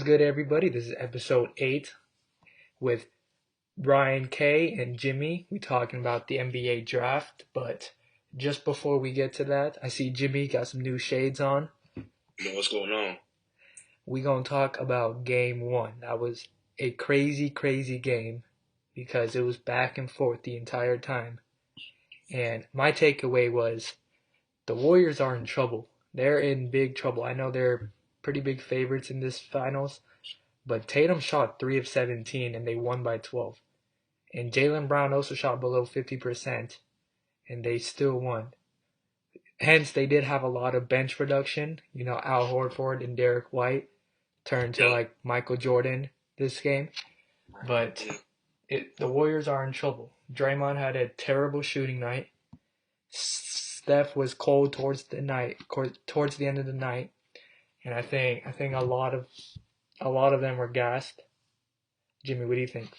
good, everybody? This is episode 8 with Brian K. and Jimmy. We're talking about the NBA draft, but just before we get to that, I see Jimmy got some new shades on. You know what's going on? We're going to talk about game 1. That was a crazy, crazy game because it was back and forth the entire time. And my takeaway was the Warriors are in trouble. They're in big trouble. I know they're pretty big favorites in this finals, but Tatum shot 3 of 17 and they won by 12. And Jaylen Brown also shot below 50% and they still won. Hence, they did have a lot of bench production. You know, Al Horford and Derek White turned to like Michael Jordan this game. But the Warriors are in trouble. Draymond had a terrible shooting night. Steph was cold towards the end of the night, and I think a lot of them were gassed. Jimmy, what do you think?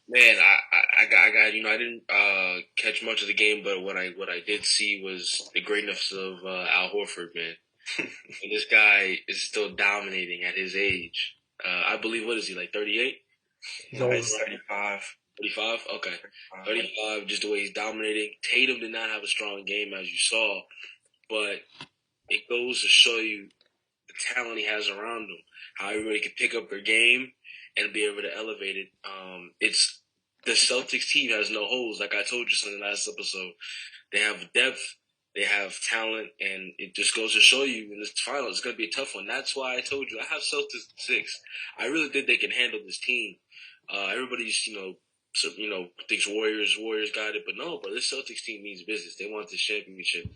Man, I got I didn't catch much of the game, but what I did see was the greatness of Al Horford, man. And this guy is still dominating at his age. I believe, what is he, like 38? He's old. He's 35. 35? Okay. 35, just the way he's dominating. Tatum did not have a strong game, as you saw, but it goes to show you the talent he has around him, how everybody can pick up their game and be able to elevate it. It's the Celtics team has no holes. Like I told you in the last episode, they have depth, they have talent, and it just goes to show you in this final it's going to be a tough one. That's why I told you I have Celtics 6. I really think they can handle this team. Everybody's thinks Warriors got it, but no, but this Celtics team means business. They want this championship,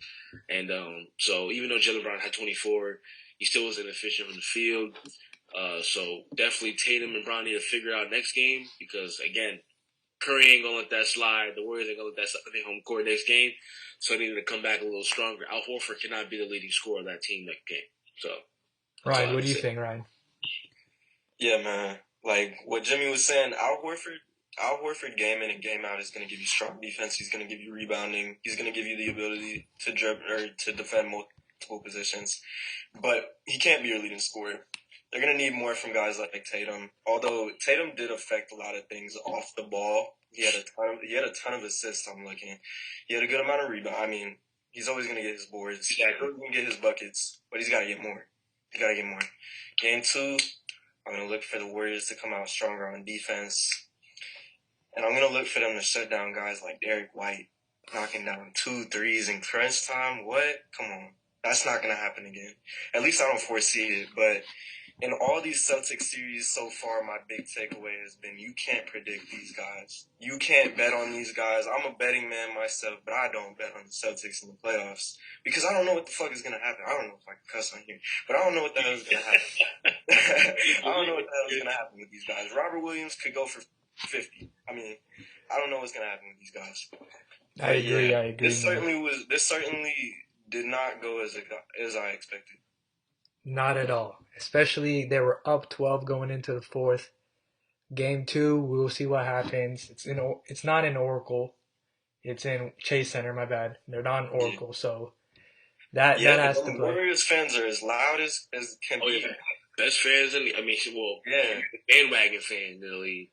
and so even though Jaylen Brown had 24, he still was inefficient from the field. So definitely Tatum and Brown need to figure out next game because, again, Curry ain't going to let that slide. The Warriors ain't going to let that slide in home court next game. So they need to come back a little stronger. Al Horford cannot be the leading scorer of that team next game. So, Ryan, what do you think, Ryan? Yeah, man. Like what Jimmy was saying, Al Horford game in and game out is going to give you strong defense. He's going to give you rebounding. He's going to give you the ability to dribble or to defend multiple positions. But he can't be your leading scorer. They're going to need more from guys like Tatum. Although Tatum did affect a lot of things off the ball. He had a ton of assists, I'm looking. He had a good amount of rebound. I mean, he's always going to get his boards. He's always going to get his buckets, but he's got to get more. Game 2, I'm going to look for the Warriors to come out stronger on defense. And I'm going to look for them to shut down guys like Derek White, knocking down 2 threes in crunch time. What? Come on. That's not going to happen again. At least I don't foresee it, but in all these Celtics series so far, my big takeaway has been you can't predict these guys. You can't bet on these guys. I'm a betting man myself, but I don't bet on the Celtics in the playoffs because I don't know what the fuck is going to happen. I don't know if I can cuss on here, but I don't know what the hell is going to happen. I don't know what the hell is going to happen with these guys. Robert Williams could go for 50. I mean, I don't know what's going to happen with these guys. I agree. This certainly did not go as I expected. Not at all. Especially they were up 12 going into the fourth. Game 2, we'll see what happens. It's not in Oracle. It's in Chase Center, my bad. They're not in Oracle, so that has to play. Warriors fans are as loud as can be. Yeah. Best fans in the bandwagon fans in the league.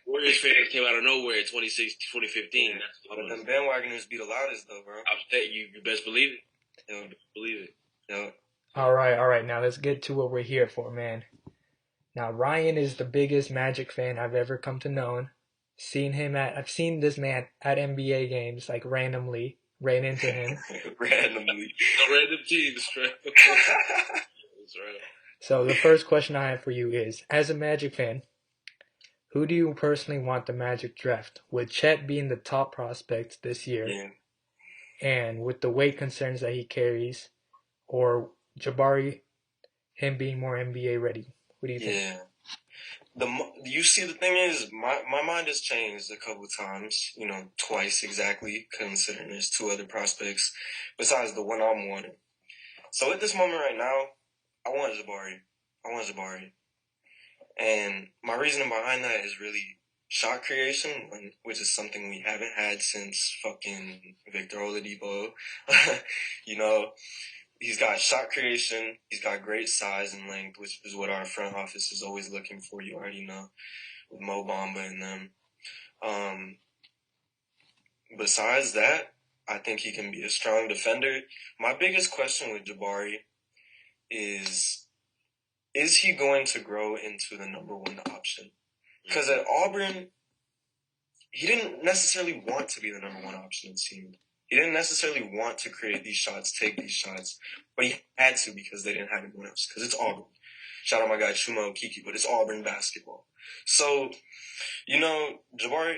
Warriors fans came out of nowhere in 2015. Yeah. But them bandwagoners be the loudest though, bro. You best believe it. Yeah, believe it. Yeah. All right. Now let's get to what we're here for, man. Now Ryan is the biggest Magic fan I've ever come to know. I've seen this man at NBA games, like randomly, ran into him. Randomly. Random teams, right? That's right. So the first question I have for you is, as a Magic fan, who do you personally want the Magic draft? With Chet being the top prospect this year, and with the weight concerns that he carries, or Jabari, him being more NBA ready? What do you think? Yeah. You see, the thing is, my mind has changed a couple times, twice exactly, considering there's 2 other prospects besides the one I'm wanting. So at this moment right now, I want Jabari. And my reasoning behind that is really shot creation, which is something we haven't had since fucking Victor Oladipo. He's got shot creation. He's got great size and length, which is what our front office is always looking for. You already know with Mo Bamba and them. Besides that, I think he can be a strong defender. My biggest question with Jabari is he going to grow into the number one option? Because at Auburn, he didn't necessarily want to be the number one option, it seemed. He didn't necessarily want to create these shots, take these shots, but he had to because they didn't have anyone else. Because it's Auburn. Shout out my guy Chuma Okiki, but it's Auburn basketball. So, Jabari,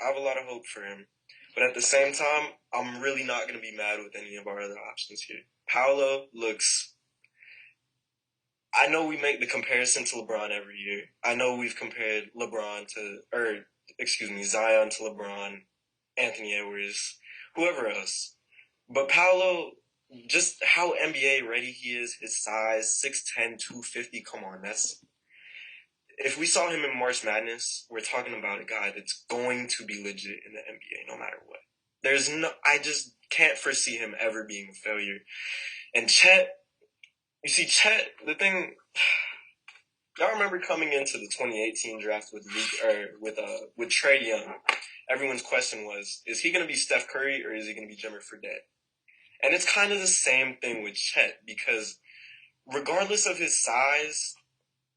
I have a lot of hope for him. But at the same time, I'm really not going to be mad with any of our other options here. Paolo looks... I know we make the comparison to LeBron every year. I know we've compared Zion to LeBron, Anthony Edwards, whoever else. But Paolo, just how NBA ready he is, his size, 6'10", 250, come on, if we saw him in March Madness, we're talking about a guy that's going to be legit in the NBA no matter what. I just can't foresee him ever being a failure. And Chet, the thing, y'all remember coming into the 2018 draft with Trae Young, everyone's question was, is he going to be Steph Curry or is he going to be Jimmer Fredette? And it's kind of the same thing with Chet because regardless of his size,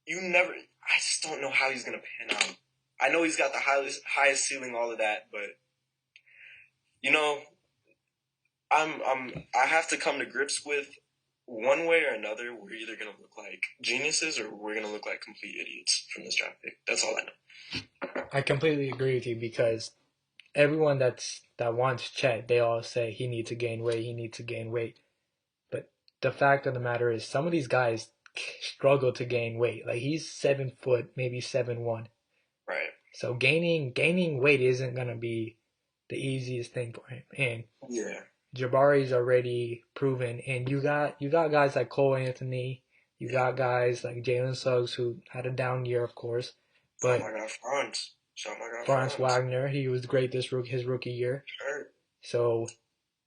I just don't know how he's going to pan out. I know he's got the highest ceiling, all of that, but I have to come to grips with one way or another, we're either going to look like geniuses or we're going to look like complete idiots from this draft pick. That's all I know. I completely agree with you because everyone that wants Chet, they all say he needs to gain weight. But the fact of the matter is some of these guys struggle to gain weight. Like he's 7 foot, maybe 7'1". Right. So gaining weight isn't going to be the easiest thing for him. And yeah. Jabari's already proven, and you got guys like Cole Anthony, you got guys like Jalen Suggs who had a down year, of course, but Franz Wagner, he was great his rookie year. Sure. So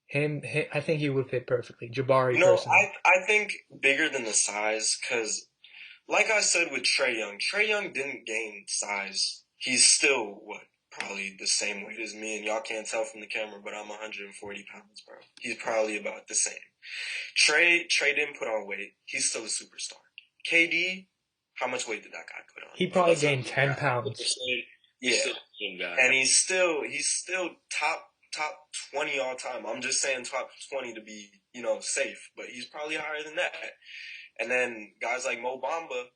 him, I think he would fit perfectly. Jabari, personally. I think bigger than the size because, like I said with Trae Young didn't gain size. He's still probably the same weight as me, and y'all can't tell from the camera, but I'm 140 pounds, bro. He's probably about the same. Trae didn't put on weight. He's still a superstar. KD, how much weight did that guy put on? He probably gained 10 pounds. Yeah, and he's still top 20 all time. I'm just saying top 20 to be safe, but he's probably higher than that. And then guys like Mo Bamba,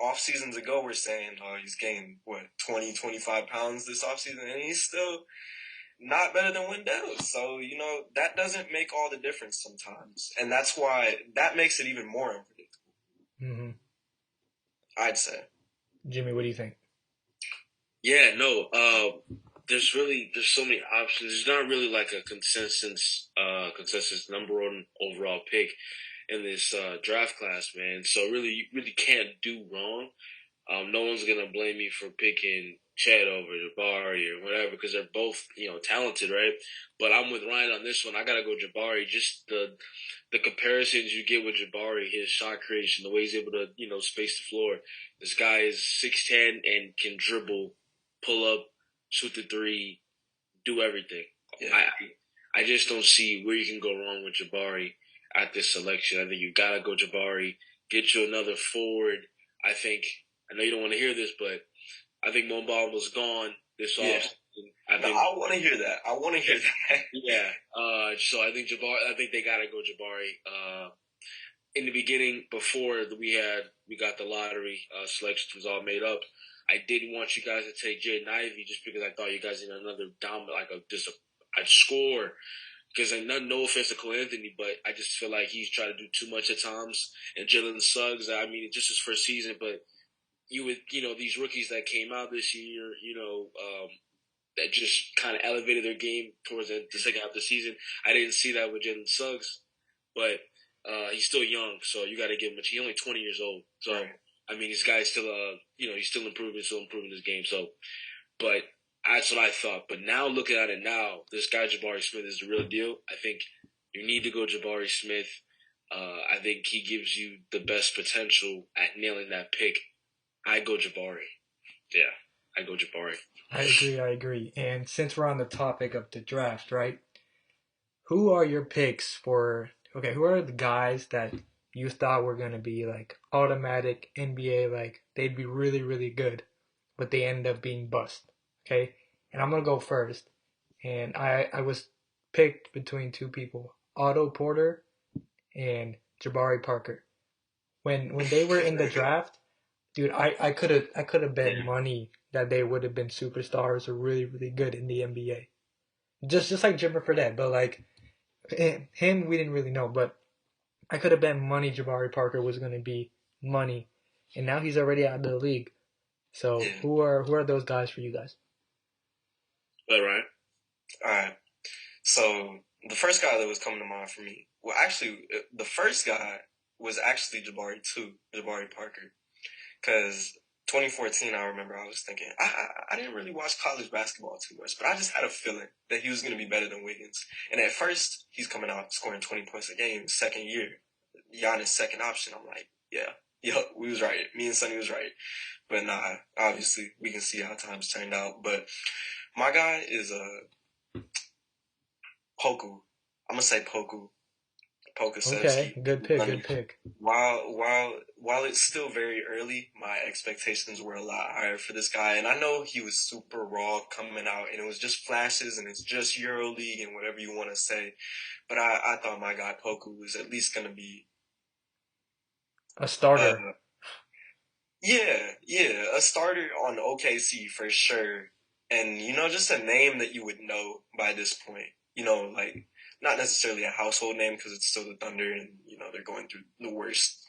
off seasons ago, we're saying he's gained 20, 25 pounds this off season, and he's still not better than Wendell. So that doesn't make all the difference sometimes, and that's why that makes it even more unpredictable. Mm-hmm. I'd say. Jimmy, what do you think? Yeah, no. There's so many options. There's not really like a consensus number one overall pick in this draft class, man. So really, you really can't do wrong. No one's gonna blame me for picking Chet over Jabari or whatever because they're both talented, right? But I'm with Ryan on this one. I gotta go Jabari. Just the comparisons you get with Jabari, his shot creation, the way he's able to space the floor. This guy is 6'10" and can dribble, pull up, shoot the three, do everything. Yeah. I just don't see where you can go wrong with Jabari at this selection. I think you gotta go Jabari. Get you another forward. I know you don't want to hear this, but I think Mo Bamba's gone this offseason. I want to hear that. Yeah. So I think they gotta go Jabari. In the beginning, before we got the lottery selections was all made up, I didn't want you guys to take Jaden Ivey just because I thought you guys needed another I'd score. Because no offense to Cole Anthony, but I just feel like he's trying to do too much at times. And Jalen Suggs, I mean, it's just his first season, but these rookies that came out this year, that just kind of elevated their game towards the second half of the season. I didn't see that with Jalen Suggs, but he's still young, so you got to give him. He's only 20 years old, so right. I mean, this guy's still he's still improving his game. So, but that's what I thought. But now looking at it now, this guy Jabari Smith is the real deal. I think You need to go Jabari Smith. I think he gives you the best potential at nailing that pick. I go Jabari. Yeah, I go Jabari. I agree. And since we're on the topic of the draft, right? Who are your picks for? Okay, who are the guys that you thought were gonna be like automatic NBA, like they'd be really really good, but they end up being bust. Okay, and I'm gonna go first. And I was picked between two people, Otto Porter and Jabari Parker. When they were in the draft, dude, I could have bet money that they would have been superstars or really really good in the NBA. Just like Jimmer Fredette, but like him we didn't really know, but I could have bet money Jabari Parker was going to be money, and now he's already out of the league. So Yeah. who are those guys for you guys? All right. All right. So the first guy that was coming to mind for me, well, actually, the first guy was actually Jabari Parker, because 2014, I remember I was thinking I didn't really watch college basketball too much, but I just had a feeling that he was going to be better than Wiggins. And at first, he's coming out scoring 20 points a game. Second year, Giannis second option. I'm like, yeah, we was right. Me and Sonny was right. But nah, obviously we can see how times turned out. But my guy is Poku. I'm gonna say Poku. Okay, Pokusevsky. good pick, good pick. While it's still very early, my expectations were a lot higher for this guy, and I know he was super raw coming out, and it was just flashes, and it's just EuroLeague and whatever you want to say. But I thought my guy Poku was at least gonna be A starter. a starter on OKC for sure, and just a name that you would know by this point. Like not necessarily a household name because it's still the Thunder, and they're going through the worst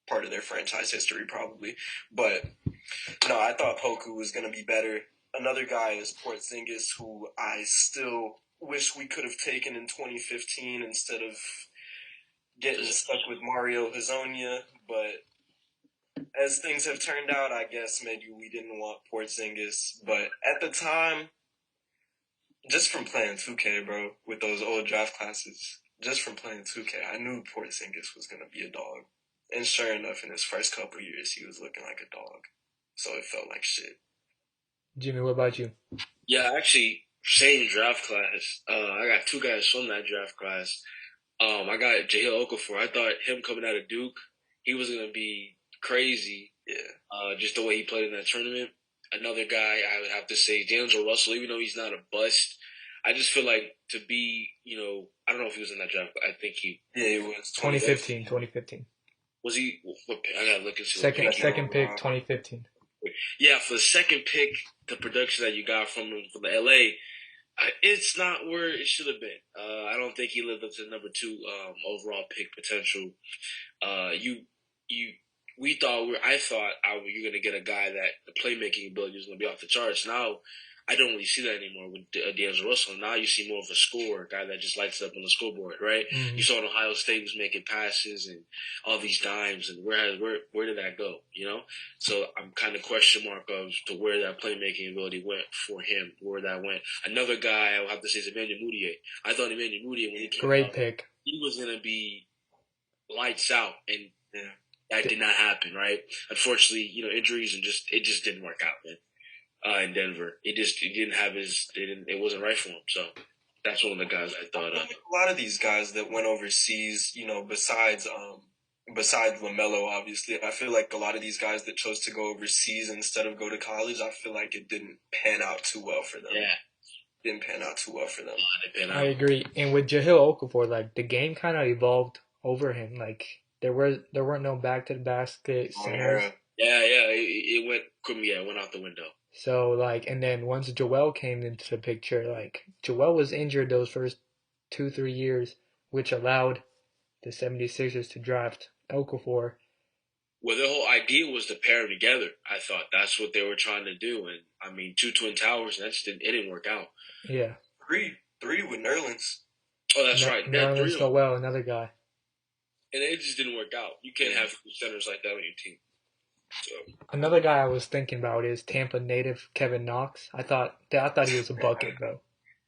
part of their franchise history probably. But no, I thought Poku was going to be better. Another guy is Porzingis, who I still wish we could have taken in 2015 instead of getting stuck with Mario Hezonja. But as things have turned out, I guess maybe we didn't want Porzingis. But at the time, just from playing 2K, bro, with those old draft classes, just from playing 2K, I knew Porzingis was going to be a dog. And sure enough, in his first couple of years, he was looking like a dog. So it felt like shit. Jimmy, what about you? Yeah, actually, same draft class. I got two guys from that draft class. I got Jahlil Okafor. I thought him coming out of Duke, he was gonna be crazy. Yeah. Just the way he played in that tournament. Another guy I would have to say, D'Angelo Russell. Even though he's not a bust, I just feel like to be, I don't know if he was in that draft, but I think he. Yeah, he was 2015. Was he? I gotta look and see. Second pick, 2015. Yeah, for the second pick, the production that you got from him from the LA, it's not where it should have been. I don't think he lived up to number 2 overall pick potential. We thought I thought you're gonna get a guy that the playmaking ability is gonna be off the charts. Now I don't really see that anymore with D'Angelo Russell. Now you see more of a scorer, a guy that just lights it up on the scoreboard, right? Mm-hmm. You saw in Ohio State was making passes and all these dimes, and where did that go? So I'm kind of question mark of to where that playmaking ability went for him, where that went. Another guy I would have to say is Emmanuel Mudiay. I thought Emmanuel Mudiay when he came Great out, pick. he was gonna be lights out, and Yeah. that did not happen, right? Unfortunately, injuries and it just didn't work out, man. In Denver, it wasn't right for him. So that's one of the guys I thought of. A lot of these guys that went overseas, besides LaMelo, obviously, I feel like a lot of these guys that chose to go overseas instead of go to college, I feel like it didn't pan out too well for them. Yeah. Didn't pan out too well for them. I agree. And with Jahlil Okafor, like the game kind of evolved over him. Like there weren't no back to the basket centers. Yeah. It went out the window. So like, and then once Joel came into the picture, like Joel was injured those first 2-3 years, which allowed the 76ers to draft Okafor. Well, the whole idea was to pair them together. I thought that's what they were trying to do, and I mean, 2 Twin Towers, it didn't work out. Yeah. Three with Nerlens. Oh, that's right. Nerlens Noel, another guy. And it just didn't work out. You can't have centers like that on your team. So. Another guy I was thinking about is Tampa native Kevin Knox. I thought he was a bucket, bro.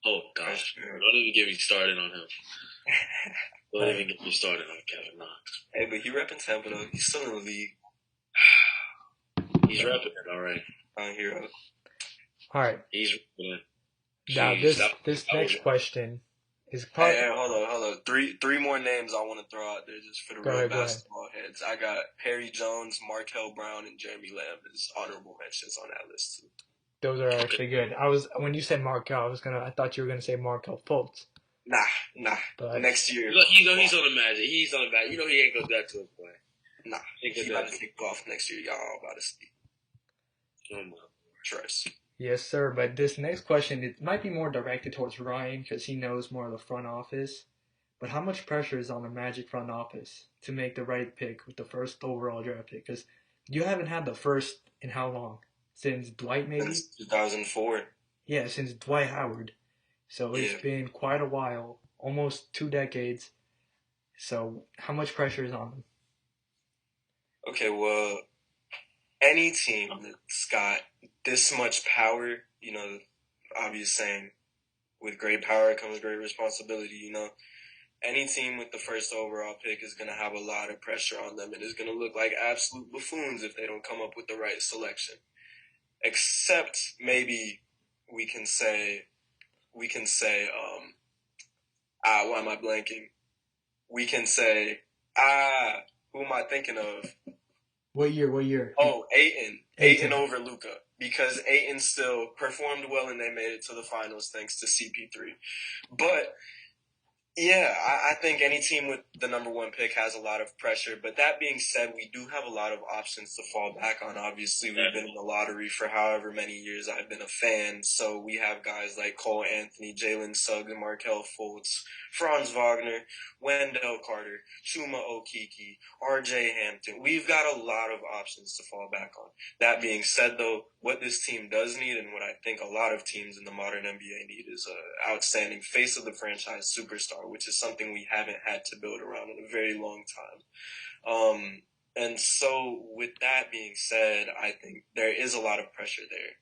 Oh gosh, don't even get me started on him. Don't even get me started on Kevin Knox. Hey, but he repping Tampa though. He's still in the league. He's repping it, all right. Hero. All right. He's repping it. Now this next question is probably. Hey, hold on. Three more names I want to throw out there just for the real basketball heads. I got Perry Jones, Markel Brown, and Jeremy Lamb as honorable mentions on that list too. Those are actually good. When you said Markel, I thought you were gonna say Markel Fultz. Nah. But next year. He's on the Magic. He's on the Magic. You know he ain't gonna do that to his play. Nah. He's about to take off next year. Y'all all about to see. Trust. Yes, sir. But this next question, it might be more directed towards Ryan because he knows more of the front office. But how much pressure is on the Magic front office to make the right pick with the first overall draft pick? Because you haven't had the first in how long? Since Dwight, maybe? Since 2004. Yeah, since Dwight Howard. So it's been quite a while, almost 2 decades. So how much pressure is on them? Okay, well, any team that's got this much power, obvious saying, with great power comes great responsibility, Any team with the first overall pick is going to have a lot of pressure on them and is going to look like absolute buffoons if they don't come up with the right selection. Except maybe we can say, why am I blanking? We can say, who am I thinking of? What year? Oh, Ayton over Luka. Because Ayton still performed well and they made it to the finals thanks to CP3. But yeah, I think any team with the number one pick has a lot of pressure. But that being said, we do have a lot of options to fall back on. Obviously, we've been in the lottery for however many years I've been a fan. So we have guys like Cole Anthony, Jalen Suggs, Markel Fultz, Franz Wagner, Wendell Carter, Chuma Okeke, RJ Hampton. We've got a lot of options to fall back on. That being said, though, what this team does need and what I think a lot of teams in the modern NBA need is an outstanding face of the franchise superstar, which is something we haven't had to build around in a very long time. And so with that being said, I think there is a lot of pressure there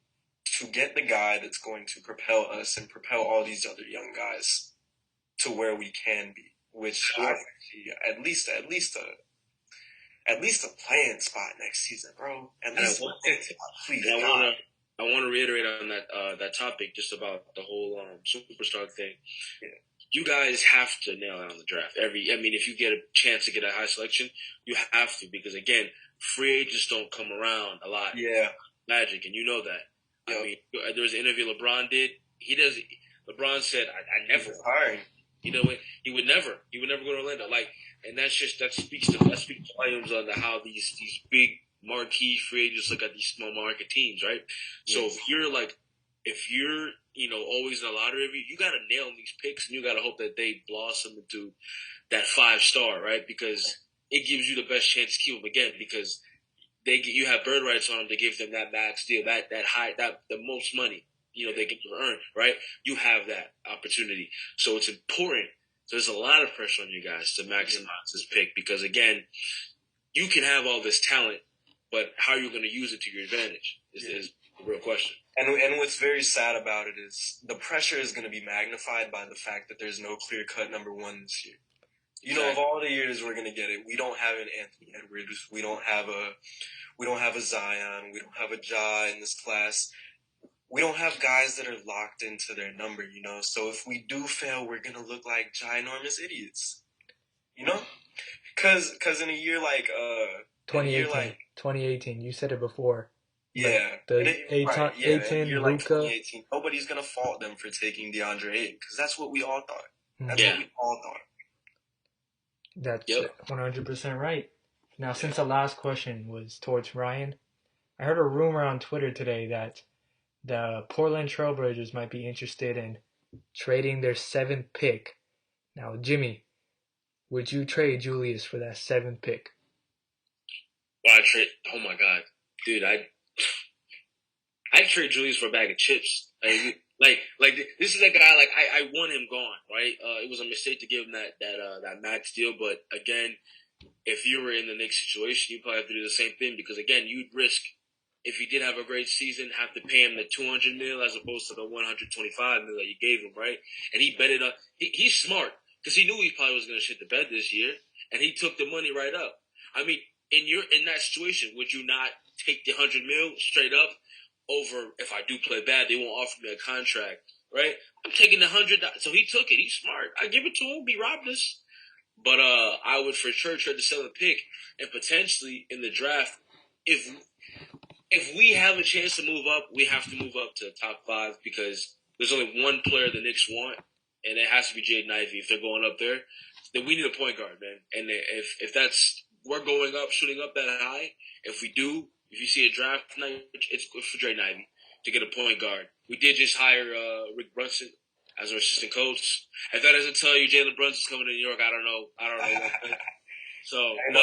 to get the guy that's going to propel us and propel all these other young guys to where we can be, which I see at least a playing spot next season, bro. At least a playing spot, please. I want to reiterate on that topic just about the whole superstar thing. Yeah. You guys have to nail it on the draft. If you get a chance to get a high selection, you have to because again, free agents don't come around a lot. Yeah, Magic, and you know that. Yep. There was an interview LeBron did. LeBron said, "I never hiring." He would never go to Orlando. And that speaks volumes on how these big marquee free agents look at these small market teams, right? Yes. So if you're always in a lottery, you got to nail these picks and you got to hope that they blossom into that 5-star, right? Because it gives you the best chance to keep them again because you have bird rights on them to give them that max deal, the most money. They can earn, right? You have that opportunity. So it's important. So there's a lot of pressure on you guys to maximize this pick because, again, you can have all this talent, but how are you going to use it to your advantage is the real question. And what's very sad about it is the pressure is going to be magnified by the fact that there's no clear-cut number one this year. Of all the years we're going to get it, we don't have an Anthony Edwards. We don't have a Zion. We don't have a Ja in this class. We don't have guys that are locked into their number, So if we do fail, we're going to look like ginormous idiots, Because in a year like 2018, you said it before. Yeah. Ayton, Luka. Nobody's going to fault them for taking DeAndre Ayton because that's what we all thought. That's what we all thought. That's 100% right. Now, since the last question was towards Ryan, I heard a rumor on Twitter today that the Portland Trailblazers might be interested in trading their 7th pick. Now, Jimmy, would you trade Julius for that 7th pick? Well, oh my God, dude, I'd trade Julius for a bag of chips. This is a guy, I want him gone, right? It was a mistake to give him that max deal, but again, if you were in the Knicks situation, you'd probably have to do the same thing because again, you'd risk, if he did have a great season, have to pay him the $200 million as opposed to the $125 million that you gave him, right? And he bet it up. He's smart. because he knew he probably was going to shit the bed this year, and he took the money right up. I mean, in that situation, would you not take the $100 million straight up over if I do play bad, they won't offer me a contract, right? I'm taking the $100. So he took it. He's smart. I give it to him. He robbed us. But I would for sure try to sell a pick and potentially in the draft, if we have a chance to move up, we have to move up to the top 5 because there's only one player the Knicks want, and it has to be Jaden Ivey. If they're going up there, then we need a point guard, man. And if that's we're going up, shooting up that high, if you see a draft night, it's good for Jaden Ivey to get a point guard. We did just hire Rick Brunson as our assistant coach. If that doesn't tell you Jalen Brunson's coming to New York, I don't know. So ain't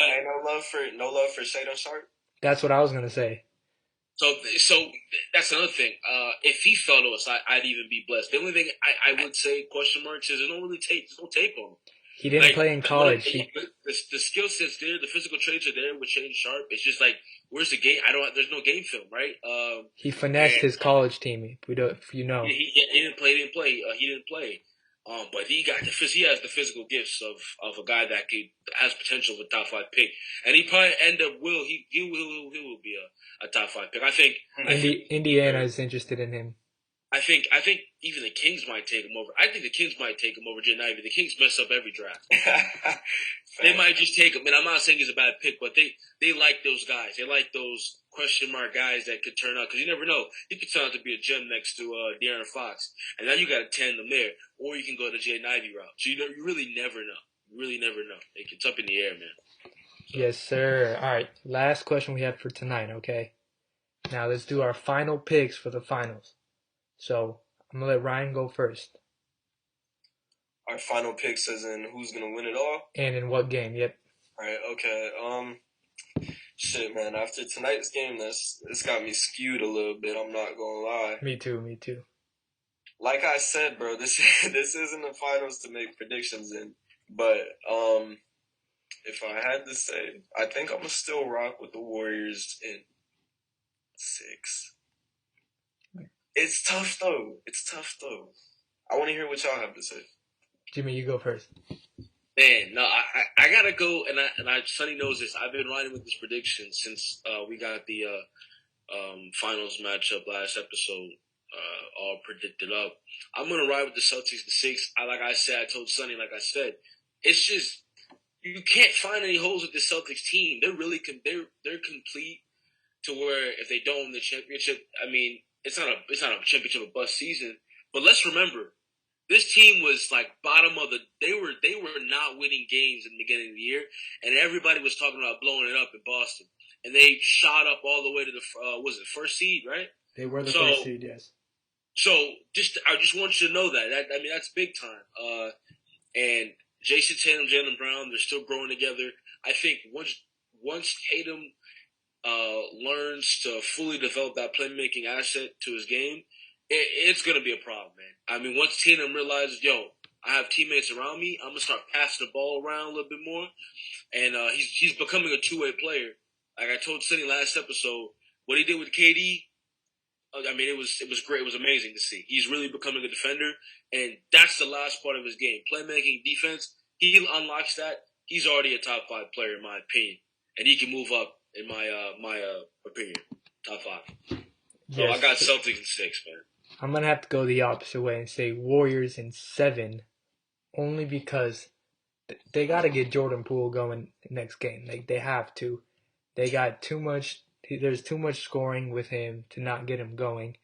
no love for Shadon Sharp. That's what I was gonna say. So that's another thing. If he fell to us, I'd even be blessed. The only thing I would say question marks is there's no tape on him. He didn't play in college. The skill set's there, the physical traits are there with Shane Sharp. It's just like, where's the game? There's no game film, right? He finessed his college team. He didn't play. But he has the physical gifts of a guy that has potential of a top 5 pick, and he probably he will be a top 5 pick. I think Indiana is interested in him. I think even the Kings might take him over. I think the Kings might take him over Jaden Ivey. The Kings mess up every draft. They might just take him. And I'm not saying he's a bad pick, but they like those guys. They like those question mark guys that could turn out. Because you never know. He could turn out to be a gem next to De'Aaron Fox. And now you got to tandem there. Or you can go the Jaden Ivey route. So you really never know. You really never know. It's up in the air, man. So. Yes, sir. All right. Last question we have for tonight, okay? Now let's do our final picks for the finals. So I'm going to let Ryan go first. Our final picks as in who's going to win it all? And in what game, yep. All right, okay. Shit, man. After tonight's game, this got me skewed a little bit. I'm not going to lie. Me too. Like I said, bro, this isn't the finals to make predictions in. But if I had to say, I think I'm going to still rock with the Warriors in 6. It's tough, though. I want to hear what y'all have to say. Jimmy, you go first. Man, no, I gotta go, and Sonny knows this. I've been riding with this prediction since we got the finals matchup last episode all predicted up. I'm gonna ride with the Celtics to 6. Like I said, I told Sonny, it's just you can't find any holes with the Celtics team. They're really they're complete to where if they don't win the championship, I mean, it's not a championship or bust season. But let's remember, this team was like bottom of the. They were not winning games in the beginning of the year, and everybody was talking about blowing it up in Boston. And they shot up all the way to the first seed, right? They were the first seed, yes. So I just want you to know that. That's big time. And Jason Tatum, Jaylen Brown, they're still growing together. I think once Tatum learns to fully develop that playmaking asset to his game, it's going to be a problem, man. I mean, once Tatum realizes, I have teammates around me, I'm going to start passing the ball around a little bit more. And he's becoming a two-way player. Like I told Cindy last episode, what he did with KD, I mean, it was great. It was amazing to see. He's really becoming a defender, and that's the last part of his game. Playmaking, defense, he unlocks that. He's already a top 5 player, in my opinion. And he can move up, in my opinion. Top 5. So yes. I got Celtics in 6, man. I'm going to have to go the opposite way and say Warriors in 7, only because they got to get Jordan Poole going next game. Like, they have to. They got too much. There's too much scoring with him to not get him going.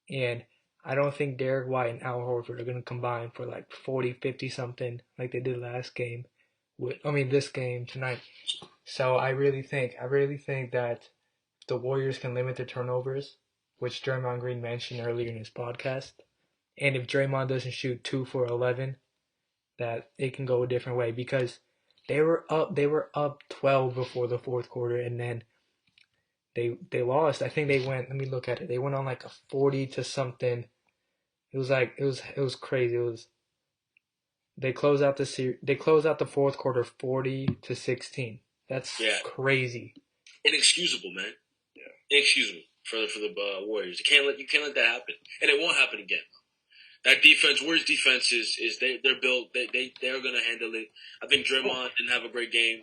And I don't think Derek White and Al Horford are going to combine for like 40, 50 something like they did last game. This game tonight. So I really think that the Warriors can limit their turnovers, which Draymond Green mentioned earlier in his podcast. And if Draymond doesn't shoot 2 for 11, that it can go a different way because they were up 12 before the fourth quarter, and then they lost. I think they went. Let me look at it. They went on like a 40 to something. It was crazy. They closed out the fourth quarter 40-16. That's crazy. Inexcusable, man. Yeah. Inexcusable for the Warriors. You can't let that happen, and it won't happen again. That defense, Warriors defense is they're built. They're gonna handle it. I think Draymond didn't have a great game.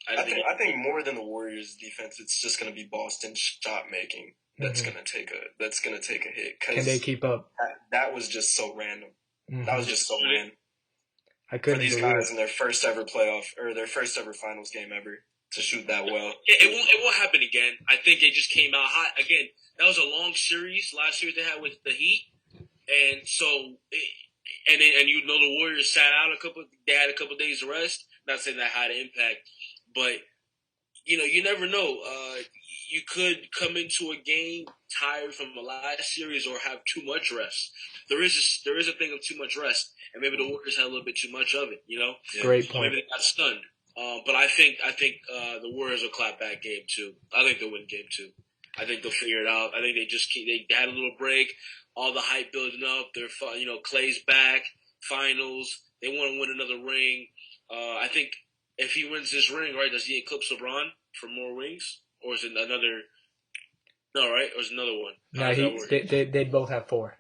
I think more than the Warriors defense, it's just gonna be Boston shot making that's gonna take a hit. Can they keep up? That was just so random. That was just so random. I couldn't for these believe guys it. in their first ever playoff or their first ever finals game ever to shoot that well. It won't happen again. I think they just came out hot again. That was a long series last year they had with the Heat, and so and the Warriors sat out They had a couple days of rest. Not saying that had an impact, but you never know. You could come into a game tired from the last series or have too much rest. There is a thing of too much rest, and maybe the Warriors had a little bit too much of it. Great point. Maybe they got stunned. But I think the Warriors will clap back game two. I think they'll win game two. I think they'll figure it out. I think they had a little break, all the hype building up. They're Clay's back, finals. They want to win another ring. I think if he wins this ring, right, does he eclipse LeBron for more rings, or is it another? No, right, or is it another one? No, they both have 4.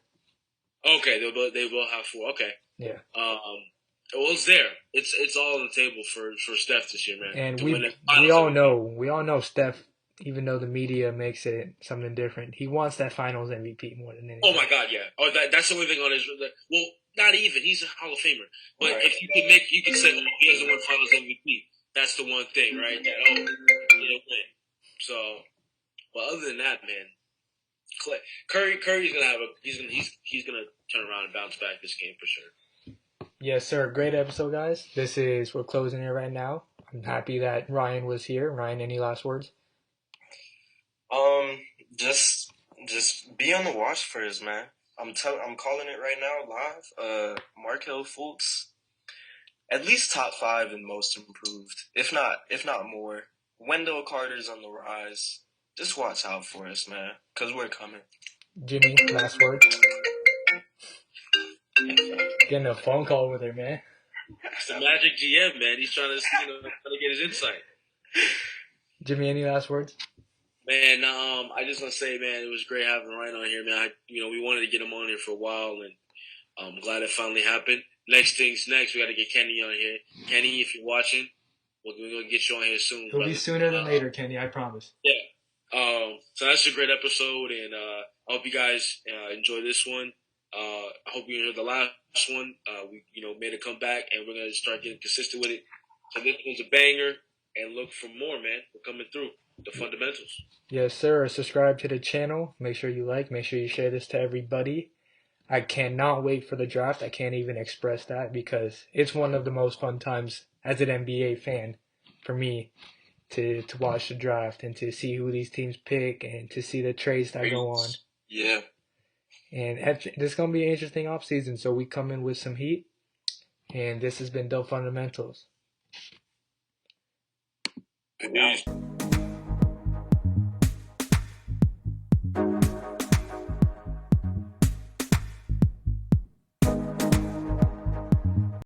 Okay, they both have 4. Okay. Yeah. Well, it's there. It's all on the table for Steph this year, man. And we all know Steph. Even though the media makes it something different, he wants that Finals MVP more than anything. Oh my God, yeah. Oh, that's the only thing on his. Well, not even. He's a Hall of Famer. But right. if you could say he hasn't won Finals MVP. That's the one thing, right? That he didn't win. So, but other than that, man, Curry's gonna have he's gonna turn around and bounce back this game for sure. Yes, sir. Great episode, guys. We're closing it right now. I'm happy that Ryan was here. Ryan, any last words? Just be on the watch for us, man. I'm calling it right now live. Markelle Fultz, at least top 5 in most improved, if not more. Wendell Carter's on the rise. Just watch out for us, man, because we're coming. Jimmy, last word. Getting a phone call with her, man. It's the Magic GM, man. He's trying to get his insight. Jimmy, any last words? Man, I just want to say, man, it was great having Ryan on here, man. We wanted to get him on here for a while, and I'm glad it finally happened. Next thing's next. We got to get Kenny on here. Kenny, if you're watching, we're going to get you on here soon. It'll be sooner than later, Kenny, I promise. Yeah. So that's a great episode, and I hope you guys enjoy this one. I hope you enjoyed the last one. We made a comeback, and we're going to start getting consistent with it. So this one's a banger, and look for more, man. We're coming through. The fundamentals. Yes, sir. Subscribe to the channel. Make sure you like. Make sure you share this to everybody. I cannot wait for the draft. I can't even express that because it's one of the most fun times as an NBA fan for me to watch the draft and to see who these teams pick and to see the trades that go on. Yeah. And this is going to be an interesting offseason, so we come in with some heat. And this has been Dope Fundamentals. Peace.